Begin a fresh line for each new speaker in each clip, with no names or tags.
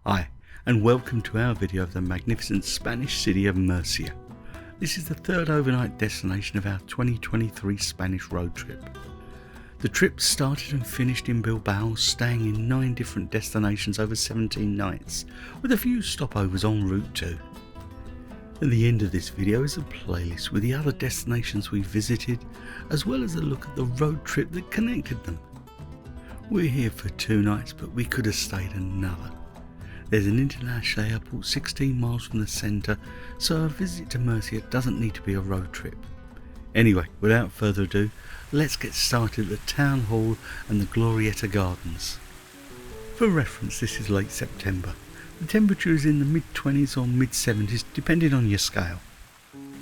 Hi, and welcome to our video of the magnificent Spanish city of Murcia. This is the third overnight destination of our 2023 Spanish road trip. The trip started and finished in Bilbao, staying in 9 different destinations over 17 nights, with a few stopovers en route too. At the end of this video is a playlist with the other destinations we visited, as well as a look at the road trip that connected them. We're here for 2 nights, but we could have stayed another. There's an international airport 16 miles from the centre, so a visit to Murcia doesn't need to be a road trip. Anyway, without further ado, let's get started at the town hall and the Glorieta gardens. For reference, this is late September. The temperature is in the mid-20s or mid-70s, depending on your scale.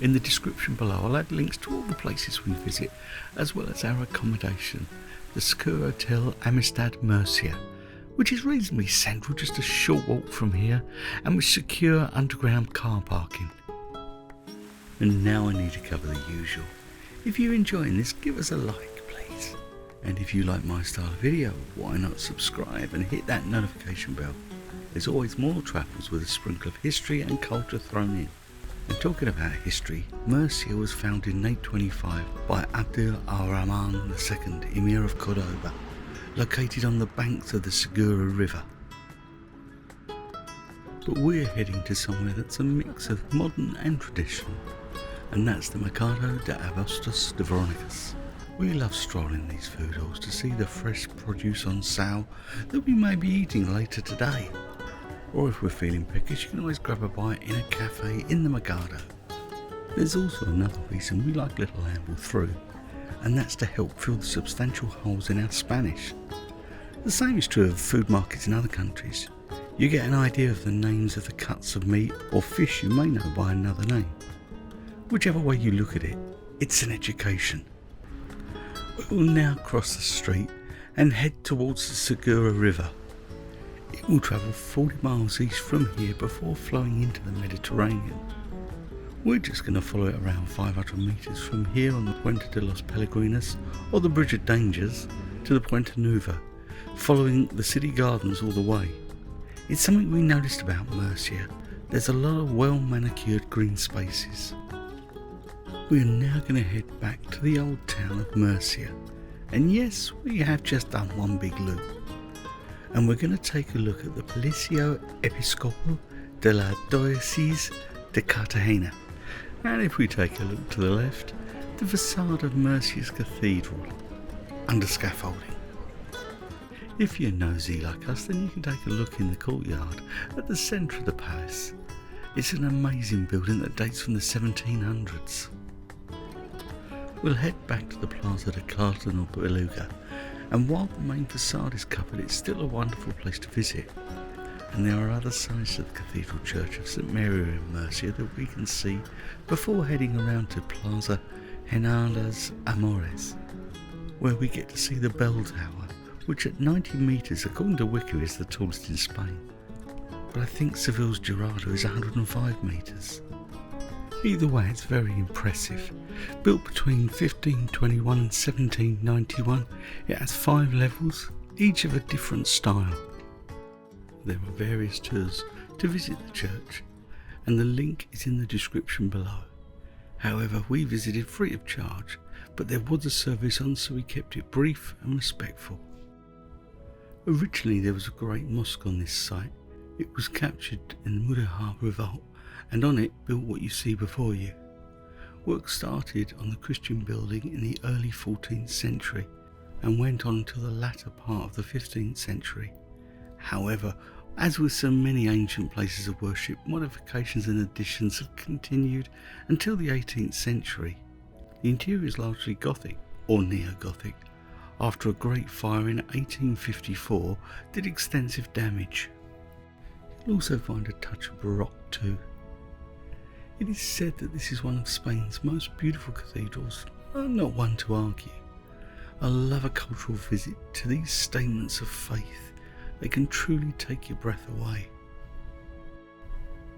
In the description below, I'll add links to all the places we visit, as well as our accommodation, the Sercotel Amistad Murcia, which is reasonably central, just a short walk from here, and with secure underground car parking. And now I need to cover the usual. If you're enjoying this, give us a like, please. And if you like my style of video, why not subscribe and hit that notification bell? There's always more travels with a sprinkle of history and culture thrown in. And talking about history, Murcia was founded in 825 by Abdul al-Rahman II, Emir of Cordoba, located on the banks of the Segura River. But we're heading to somewhere that's a mix of modern and traditional, and that's the Mercado de Abastos de Veronicas. We love strolling these food halls to see the fresh produce on sale that we may be eating later today. Or if we're feeling peckish, you can always grab a bite in a cafe in the Mercado. There's also another reason we like Little Amble through, and that's to help fill the substantial holes in our Spanish. The same is true of food markets in other countries. You get an idea of the names of the cuts of meat or fish you may know by another name. Whichever way you look at it, it's an education. We will now cross the street and head towards the Segura River. It will travel 40 miles east from here before flowing into the Mediterranean. We're just going to follow it around 500 metres from here on the Puente de los Peregrinos, or the Bridge of Dangers, to the Puente Nuevo, following the city gardens all the way. It's something we noticed about Murcia. There's a lot of well-manicured green spaces. We are now going to head back to the old town of Murcia. And yes, we have just done one big loop. And we're going to take a look at the Palacio Episcopal de la Diocese de Cartagena. And if we take a look to the left, the facade of Murcia's cathedral, under scaffolding. If you're nosy like us, then you can take a look in the courtyard at the centre of the palace. It's an amazing building that dates from the 1700s. We'll head back to the Plaza de Cardinal Beluga, and while the main facade is covered, it's still a wonderful place to visit. And there are other sides of the Cathedral Church of St Mary in Murcia that we can see before heading around to Plaza Hernandez Amores, where we get to see the bell tower, which at 90 metres according to Wiki is the tallest in Spain. But I think Seville's Girardeau is 105 metres. Either way, it's very impressive. Built between 1521 and 1791, it has 5 levels, each of a different style. There are various tours to visit the church, and the link is in the description below. However, we visited free of charge, but there was a service on, so we kept it brief and respectful. Originally there was a great mosque on this site. It was captured in the Mucria revolt, and on it built what you see before you. Work started on the Christian building in the early 14th century and went on until the latter part of the 15th century. However, as with so many ancient places of worship, modifications and additions have continued until the 18th century. The interior is largely Gothic or neo-Gothic, after a great fire in 1854 did extensive damage. You'll also find a touch of Baroque too. It is said that this is one of Spain's most beautiful cathedrals. I'm not one to argue. I love a cultural visit to these statements of faith. They can truly take your breath away.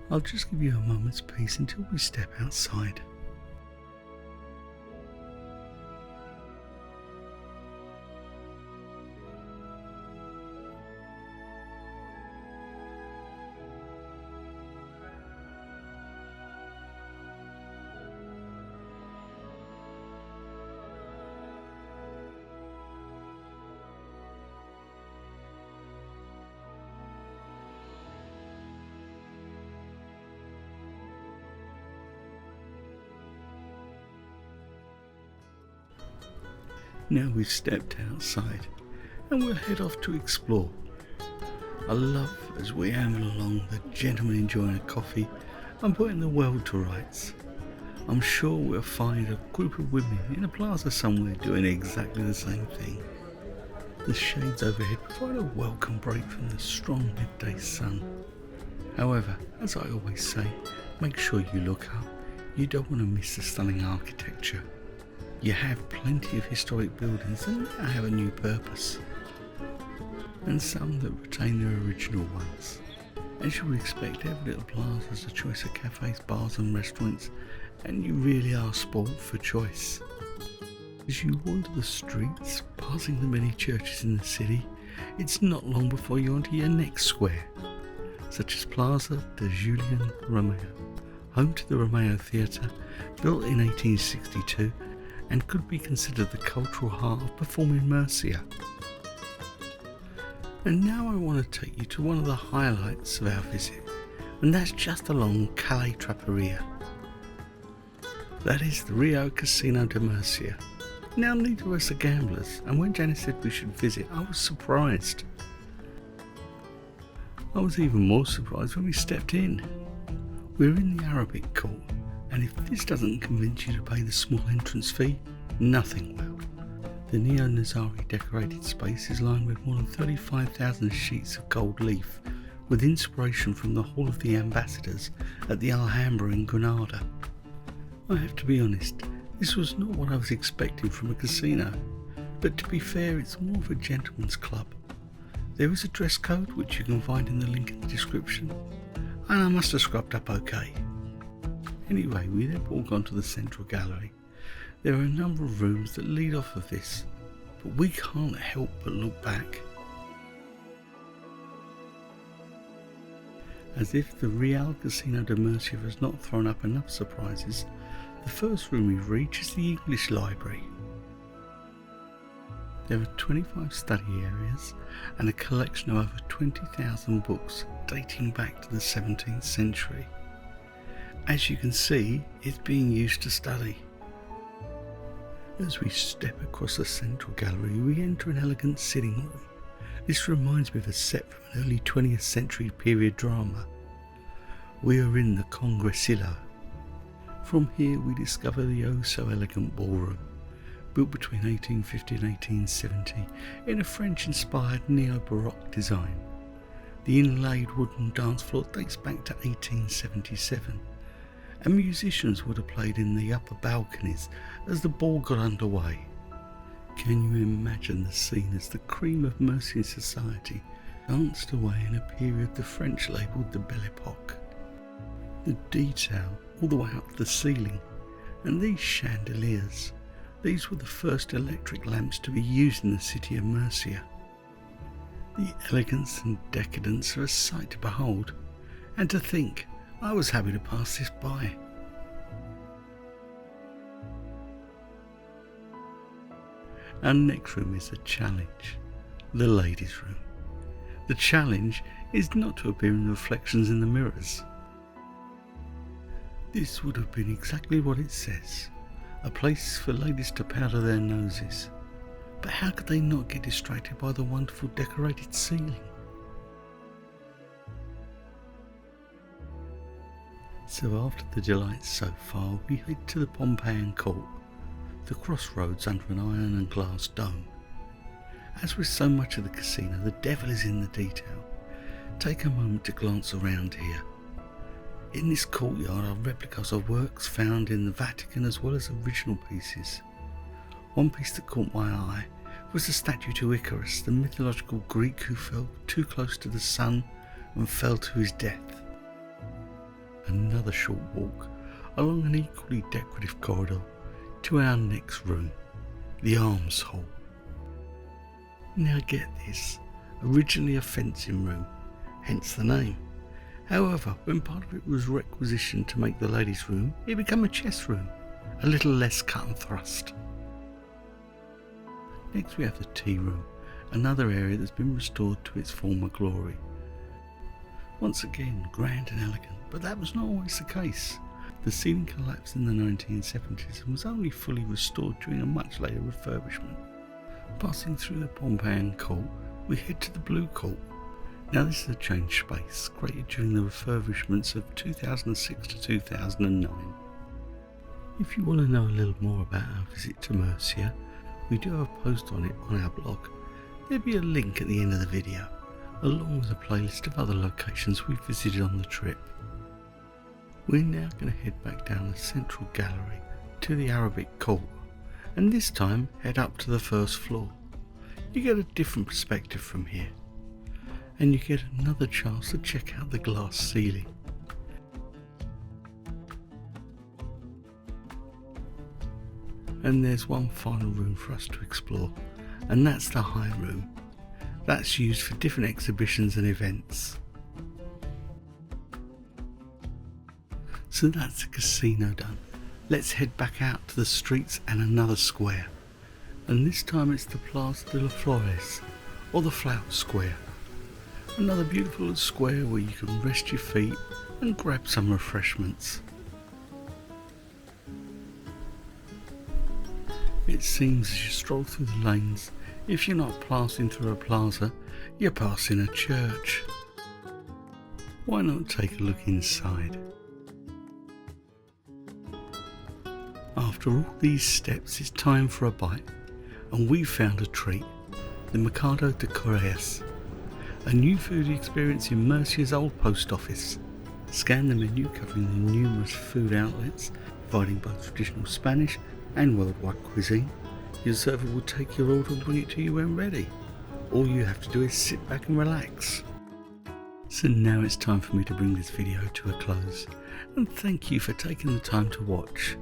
I'll just give you a moment's peace until we step outside. Now we've stepped outside and we'll head off to explore. I love, as we amble along, the gentlemen enjoying a coffee and putting the world to rights. I'm sure we'll find a group of women in a plaza somewhere doing exactly the same thing. The shades overhead provide a welcome break from the strong midday sun. However, as I always say, make sure you look up. You don't want to miss the stunning architecture. You have plenty of historic buildings and now have a new purpose, and some that retain their original ones. As you would expect, every little plaza has a choice of cafes, bars and restaurants, and you really are spoilt for choice. As you wander the streets, passing the many churches in the city, it's not long before you're onto your next square, such as Plaza de Julian Romea, home to the Romea Theatre, built in 1862, and could be considered the cultural heart of performing Murcia. And now I want to take you to one of the highlights of our visit, and that's just along Calle Trattoria. That is the Real Casino de Murcia. Now neither of us are gamblers, and when Janice said we should visit, I was surprised. I was even more surprised when we stepped in. We're in the Arabic court, and if this doesn't convince you to pay the small entrance fee, nothing will. The neo-Nazari decorated space is lined with more than 35,000 sheets of gold leaf, with inspiration from the Hall of the Ambassadors at the Alhambra in Granada. I have to be honest, this was not what I was expecting from a casino, but to be fair, it's more of a gentleman's club. There is a dress code which you can find in the link in the description, and I must have scrubbed up okay. Anyway, we then walk onto the central gallery. There are a number of rooms that lead off of this, but we can't help but look back. As if the Real Casino de Murcia has not thrown up enough surprises, the first room we reach is the English library. There are 25 study areas and a collection of over 20,000 books dating back to the 17th century. As you can see, it's being used to study. As we step across the central gallery, we enter an elegant sitting room. This reminds me of a set from an early 20th century period drama. We are in the Congressillo. From here we discover the oh so elegant ballroom, built between 1850 and 1870 in a French-inspired neo-Baroque design. The inlaid wooden dance floor dates back to 1877, and musicians would have played in the upper balconies as the ball got underway. Can you imagine the scene as the cream of Murcian society danced away in a period the French labelled the Belle Epoque? The detail all the way up to the ceiling, and these chandeliers, these were the first electric lamps to be used in the city of Murcia. The elegance and decadence are a sight to behold, and to think I was happy to pass this by. Our next room is the challenge, the ladies' room. The challenge is not to appear in reflections in the mirrors. This would have been exactly what it says, a place for ladies to powder their noses. But how could they not get distracted by the wonderful decorated ceiling? So after the delights so far, we head to the Pompeian Court, the crossroads under an iron and glass dome. As with so much of the casino, the devil is in the detail. Take a moment to glance around here. In this courtyard are replicas of works found in the Vatican as well as original pieces. One piece that caught my eye was the statue to Icarus, the mythological Greek who fell too close to the sun and fell to his death. Another short walk along an equally decorative corridor to our next room, the Arms Hall. Now get this, originally a fencing room, hence the name. However, when part of it was requisitioned to make the ladies' room, it became a chess room, a little less cut and thrust. Next we have the tea room, another area that's been restored to its former glory. Once again, grand and elegant, but that was not always the case. The ceiling collapsed in the 1970s and was only fully restored during a much later refurbishment. Passing through the Pompeian Court, we head to the Blue Court. Now this is a changed space created during the refurbishments of 2006 to 2009. If you want to know a little more about our visit to Murcia, we do have a post on it on our blog. There'll be a link at the end of the video, along with a playlist of other locations we visited on the trip. We're now going to head back down the central gallery to the Arabic Court, and this time head up to the first floor. You get a different perspective from here, and you get another chance to check out the glass ceiling. And there's one final room for us to explore, and that's the high room. That's used for different exhibitions and events. So that's the casino done. Let's head back out to the streets and another square. And this time it's the Plaza de las Flores, or the Flower Square. Another beautiful square where you can rest your feet and grab some refreshments. It seems as you stroll through the lanes, if you're not passing through a plaza, you're passing a church. Why not take a look inside? After all these steps, it's time for a bite, and we found a treat, the Mercado de Correos, a new food experience in Murcia's old post office. Scan the menu covering the numerous food outlets, providing both traditional Spanish and worldwide cuisine. Your server will take your order and bring it to you when ready. All you have to do is sit back and relax. So now it's time for me to bring this video to a close, and thank you for taking the time to watch.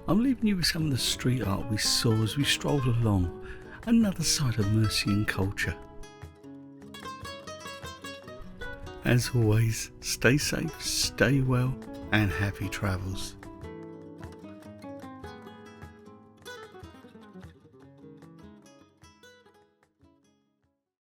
I'm leaving you with some of the street art we saw as we strolled along, another side of Murcian culture. As always, stay safe, stay well, and happy travels.